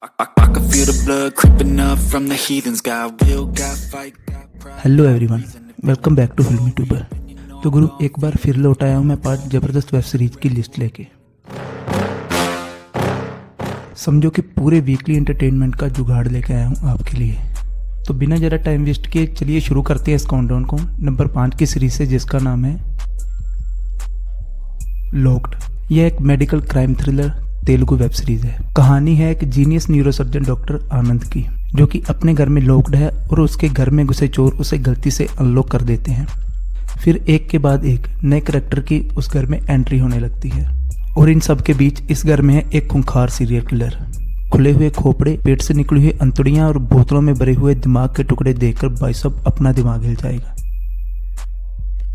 I can feel the blood creeping up from the heathens. Got will, got fight, got pride. Hello everyone, welcome back to filmy tuber. तो गुरु एक बार फिर लौट आया हूँ मैं पार्ट ज़बरदस्त वेब सीरीज की लिस्ट लेके। समझो कि पूरे वीकली एंटरटेनमेंट का जुगाड़ लेके आया हूँ आपके लिए। तो बिना ज़रा टाइम वेस्ट किए चलिए शुरू करते हैं इस काउंटडाउन को नंबर 5 की सीरीज से, जिसका नाम है लॉक्ड। यह एक medical crime thriller Telugu web series है। कहानी है एक जीनियस न्यूरोसर्जन डॉक्टर आनंद की, जो कि अपने घर में लॉक्ड है और उसके घर में घुसे चोर उसे गलती से अनलॉक कर देते हैं। फिर एक के बाद एक नए करैक्टर की उस घर में एंट्री होने लगती है और इन सब के बीच इस घर में है एक खूंखार सीरियल किलर। खुले हुए खोपड़े, पेट से निकली हुई अंतड़ियां और बोतलों में भरे हुए दिमाग के टुकड़े देखकर भाई साहब अपना दिमाग हिल जाएगा।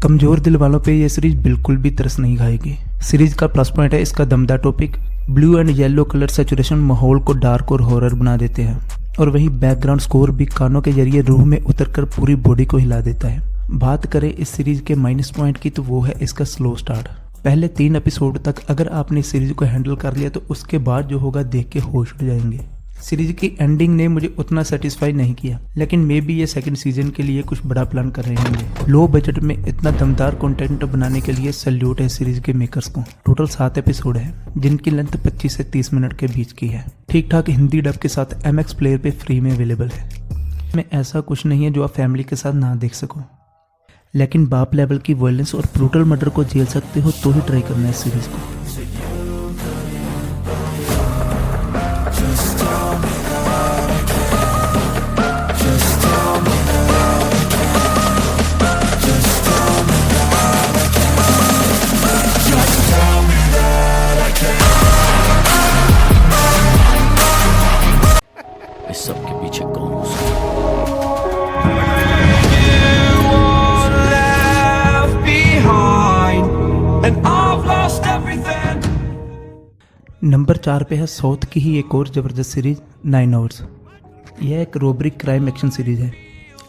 कमजोर दिल वालों पे ये सीरीज बिल्कुल भी तरस नहीं खाएगी। सीरीज का प्लस पॉइंट है इसका दमदार topic. Blue and yellow colour saturation माहौल को डार्क और हॉरर बना देते हैं, और वहीं बैकग्राउंड स्कोर भी कानों के जरिए रूह में उतरकर पूरी बॉडी को हिला देता है। बात करें इस सीरीज के माइनस पॉइंट की, तो वो है इसका स्लो स्टार्ट। पहले 3 एपिसोड तक अगर आपने इस सीरीज को हैंडल कर लिया तो उसके बाद जो होगा देख के होश उड़ जाएंगे। सीरीज की एंडिंग ने मुझे उतना सेटिस्फाई नहीं किया, लेकिन मे बी ये सेकंड सीजन के लिए कुछ बड़ा प्लान कर रहे होंगे। लो बजट में इतना दमदार कंटेंट बनाने के लिए सैल्यूट है सीरीज के मेकर्स को। टोटल 7 एपिसोड है, जिनकी लेंथ 25 से 30 मिनट के बीच की है। ठीक ठाक हिंदी डब के साथ MX प्लेयर पे फ्री में अवेलेबल है। में ऐसा कुछ नहीं है जो आप फैमिली के साथ ना देख सको, लेकिन बाप लेवल की वायलेंस और ब्रूटल मर्डर को झेल सकते हो तो ही ट्राई करना है इस सीरीज को। इस सब के पीछे कौन हो नंबर 4 पे है साउथ की ही एक और जबरदस्त सीरीज 9 आवर्स। यह एक रोबरी क्राइम एक्शन सीरीज है,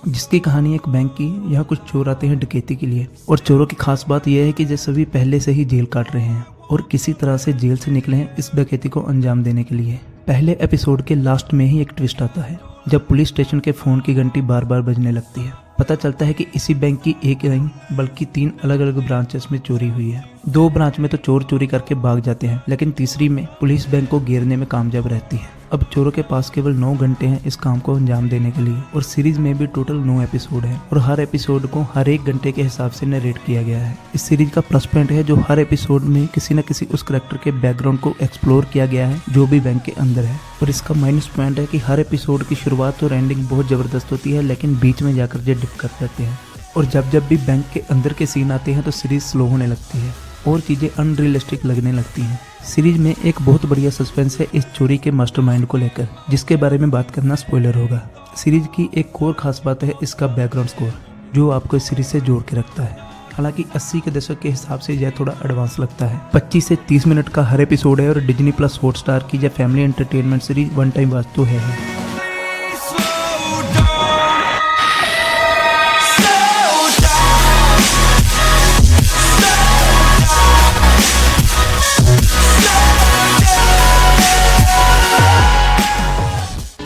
जिसकी कहानी एक बैंक की। यहाँ कुछ चोर आते हैं डकैती के लिए, और चोरों की खास बात यह है कि ये सभी पहले से ही जेल काट रहे हैं और किसी तरह से जेल से निकले हैं इस डकैती को अंजाम देने के लिए। पहले एपिसोड के लास्ट में ही एक ट्विस्ट आता है, जब पुलिस स्टेशन के फोन की घंटी बार बार बजने लगती है। पता चलता है कि इसी बैंक की एक नहीं बल्कि 3 अलग अलग ब्रांचेस में चोरी हुई है। 2 ब्रांच में तो चोर चोरी करके भाग जाते हैं, लेकिन तीसरी में पुलिस बैंक को घेरने में कामयाब रहती है। अब चोरों के पास केवल 9 घंटे हैं इस काम को अंजाम देने के लिए, और सीरीज में भी टोटल 9 एपिसोड है, और हर एपिसोड को हर 1 घंटे के हिसाब से नरेट किया गया है। इस सीरीज का प्लस पॉइंट है जो हर एपिसोड में किसी न किसी उस करैक्टर के बैकग्राउंड को एक्सप्लोर किया गया है जो भी बैंक के अंदर है। और इसका माइनस पॉइंट है कि हर एपिसोड की शुरुआत और एंडिंग बहुत जबरदस्त होती है, लेकिन बीच में जाकर ये डिप कर जाते हैं, और जब भी बैंक के अंदर के सीन आते हैं तो सीरीज स्लो होने लगती है और चीज़ें अनरियलिस्टिक लगने लगती हैं। सीरीज में एक बहुत बढ़िया सस्पेंस है इस चोरी के मास्टरमाइंड को लेकर, जिसके बारे में बात करना स्पॉइलर होगा। सीरीज की एक और खास बात है इसका बैकग्राउंड स्कोर, जो आपको इस सीरीज से जोड़ के रखता है। हालांकि 80 के दशक के हिसाब से यह थोड़ा एडवांस लगता है। 25 से 30 मिनट का हर एपिसोड है, और डिज्नी प्लस हॉटस्टार की यह family entertainment series one time watch तो है।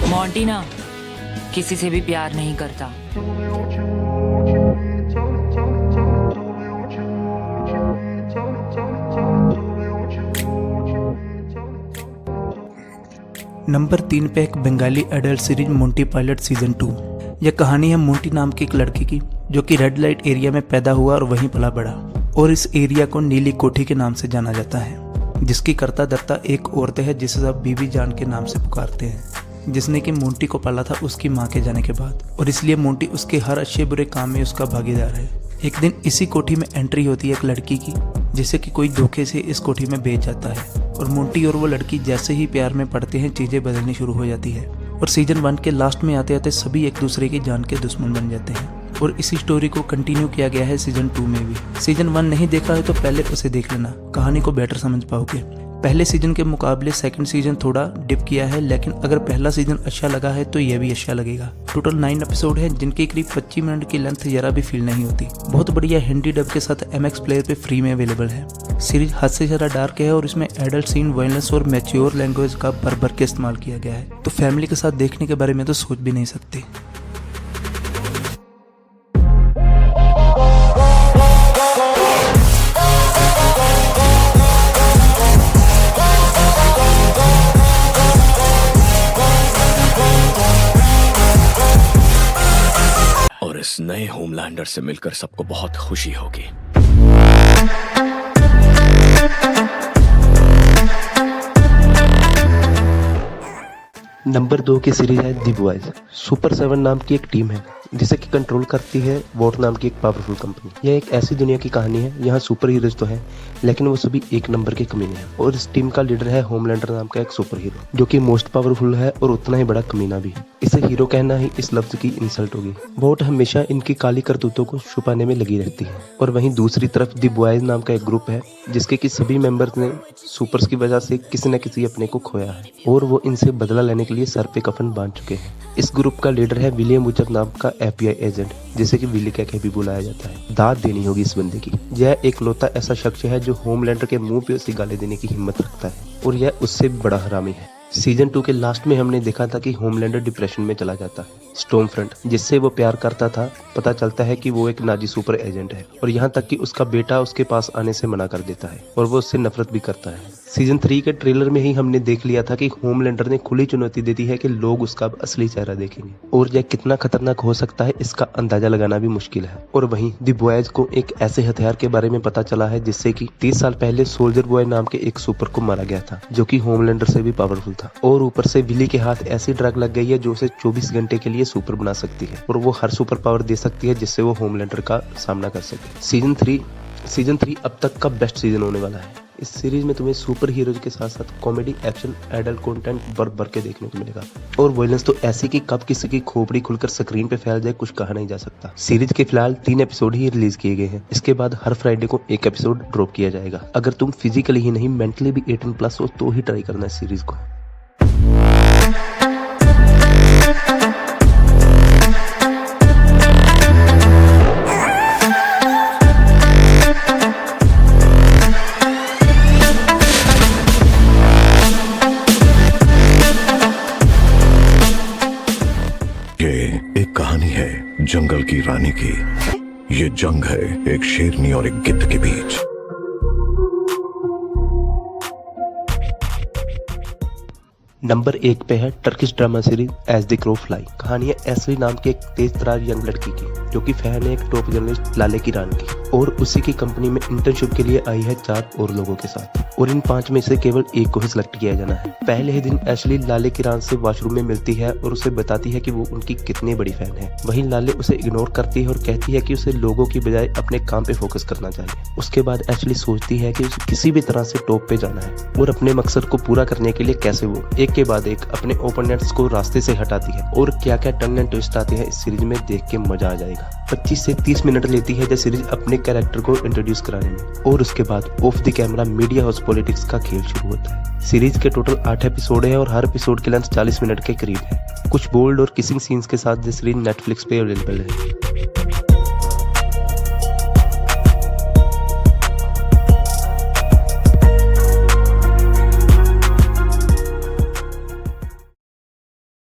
मोंटी ना किसी से भी प्यार नहीं करता। नंबर 3 पे एक Bengali adult series Monty pilot season 2। यह कहानी है मोंटी नाम की एक लड़की की, जो कि रेड लाइट एरिया में पैदा हुआ और वहीं पला बड़ा, और इस एरिया को नीली कोठी के नाम से जाना जाता है, जिसकी कर्ता धर्ता एक औरत है जिसे सब बीबी जान के नाम से पुकारते हैं, जिसने कि मोंटी को पाला था उसकी माँ के जाने के बाद, और इसलिए मोंटी उसके हर अच्छे बुरे काम में उसका भागीदार है। एक दिन इसी कोठी में एंट्री होती है एक लड़की की, जिसे कि कोई धोखे से इस कोठी में भेज जाता है, और मोंटी और वो लड़की जैसे ही प्यार में पड़ते हैं चीजें बदलनी शुरू हो जाती है, और सीजन 1 के लास्ट में आते आते सभी एक दूसरे की जान के दुश्मन बन जाते हैं। और इसी स्टोरी को कंटिन्यू किया गया है सीजन 2 में भी। सीजन 1 नहीं देखा है तो पहले उसे देख लेना, कहानी को बेटर समझ पाओगे। पहले सीजन के मुकाबले सेकंड सीजन थोड़ा डिप किया है, लेकिन अगर पहला सीजन अच्छा लगा है तो यह भी अच्छा लगेगा। टोटल 9 एपिसोड है, जिनकी करीब 25 मिनट की लेंथ जरा भी फील नहीं होती। बहुत बढ़िया हिंदी डब के साथ MX प्लेयर पे फ्री में अवेलेबल है। सीरीज हद से ज़्यादा डार्क है और इसमें एडल्ट सीन, वायलेंस और मैच्योर लैंग्वेज का भर के इस्तेमाल किया गया है, तो फैमिली के साथ देखने के बारे में तो सोच भी नहीं सकते। और इस नए होमलैंडर से मिलकर सबको बहुत खुशी होगी। नंबर 2 की सीरीज है दी बॉयज। सुपर 7 नाम की एक टीम है जिसे कि कंट्रोल करती है वोट नाम की एक पावरफुल कंपनी। यह एक ऐसी दुनिया की कहानी है, यहाँ सुपर हीरोज तो हैं लेकिन वो सभी एक नंबर के कमीने हैं। और इस टीम का लीडर है होमलैंडर नाम का एक सुपर हीरो जो कि मोस्ट पावरफुल है और उतना ही बड़ा कमीना भी। इसे हीरो कहना ही इस लफ्ज की इंसल्ट होगी। वोट हमेशा इनकी काली करतूतों को छुपाने में लगी रहती है। और वहीं दूसरी तरफ दी बॉयज नाम का एक ग्रुप है जिसके कि सभी मेंबर्स ने सुपर्स की वजह से किसी न किसी अपने को खोया है और वो इनसे बदला लेने के लिए सर पे कफन बांध चुके हैं। इस ग्रुप का लीडर है विलियम बुचर नाम का FBI एजेंट जिसे कि विली कह के भी बुलाया जाता है। दाद देनी होगी इस बंदे की। यह एक लौता ऐसा शख्स है जो होमलैंडर के मुंह पे उसे गाली देने की हिम्मत रखता है और यह उससे भी बड़ा हरामी है। सीजन 2 के लास्ट में हमने देखा था कि होमलैंडर डिप्रेशन में चला जाता है। स्टॉर्मफ्रंट जिससे वो प्यार करता था पता चलता है कि वो एक नाजी सुपर एजेंट है और यहाँ तक कि उसका बेटा उसके पास आने से मना कर देता है और वो उससे नफरत भी करता है। सीजन 3 के ट्रेलर में ही हमने देख लिया था कि होमलैंडर ने खुली चुनौती दे दी है कि लोग उसका अब असली चेहरा देखेंगे और यह कितना खतरनाक हो सकता है इसका अंदाजा लगाना भी मुश्किल है। और वहीं दी बॉयज को एक ऐसे हथियार के बारे में पता चला है जिससे कि 30 साल पहले सोल्जर बॉय नाम के एक सुपर को मारा गया था जो कि होमलैंडर से भी पावरफुल था। और ऊपर से विली के हाथ ऐसी ड्रग लग गई है जो उसे 24 घंटे के लिए सुपर बना सकती है और वो हर सुपर पावर दे सकती है जिससे वो होमलैंडर का सामना कर सके। सीजन 3 अब तक का बेस्ट सीजन होने वाला है। इस सीरीज में तुम्हें सुपर हीरोज के साथ साथ कॉमेडी, एक्शन, एडल्ट कंटेंट भर के देखने को मिलेगा और वायलेंस तो ऐसी कि कब किसी की खोपड़ी खुलकर स्क्रीन पे फैल जाए कुछ कहा नहीं जा सकता। सीरीज के फिलहाल 3 एपिसोड ही रिलीज किए गए हैं। इसके बाद हर फ्राइडे को एक एपिसोड ड्रॉप किया जाएगा। अगर तुम फिजिकली ही नहीं मेंटली भी 18+ हो तो ही ट्राई करना इस सीरीज को। एक कहानी है जंगल की रानी की। ये जंग है एक शेरनी और एक गिद्ध के बीच। नंबर 1 पे है Turkish drama series as the crow fly. कहानी है एशली नाम की एक तेज तरार यंग लड़की की जो कि फैन है एक टॉप जर्नलिस्ट लाले किरान की और उसी की कंपनी में इंटर्नशिप के लिए आई है 4 और लोगों के साथ और इन 5 में से केवल एक को ही सिलेक्ट किया जाना है। पहले ही दिन एशली लाले किरान से वॉशरूम में मिलती है और उसे बताती है कि वो उनकी कितनी बड़ी फैन है। वहीं लाले उसे इग्नोर करती है और कहती है कि उसे लोगों की बजाय अपने काम पे फोकस करना चाहिए। उसके बाद एशली सोचती है कि उसे किसी भी तरह से टॉप पे जाना है और अपने मकसद को पूरा करने के लिए कैसे वो एक के बाद एक अपने ओपोनेंट्स को रास्ते से हटाती है और क्या क्या टर्न एंड ट्विस्ट आते हैं इस सीरीज में देख के मजा आ जाएगा। 25 से 30 मिनट लेती है जब सीरीज अपने कैरेक्टर को इंट्रोड्यूस कराने में और उसके बाद of the camera media house politics का खेल शुरू होता है। सीरीज के टोटल 8 एपिसोड है और हर एपिसोड की लेंथ 40 मिनट के करीब है। कुछ बोल्ड और किसिंग सीन्स के साथ ये सीरीज नेटफ्लिक्स पे अवेलेबल है।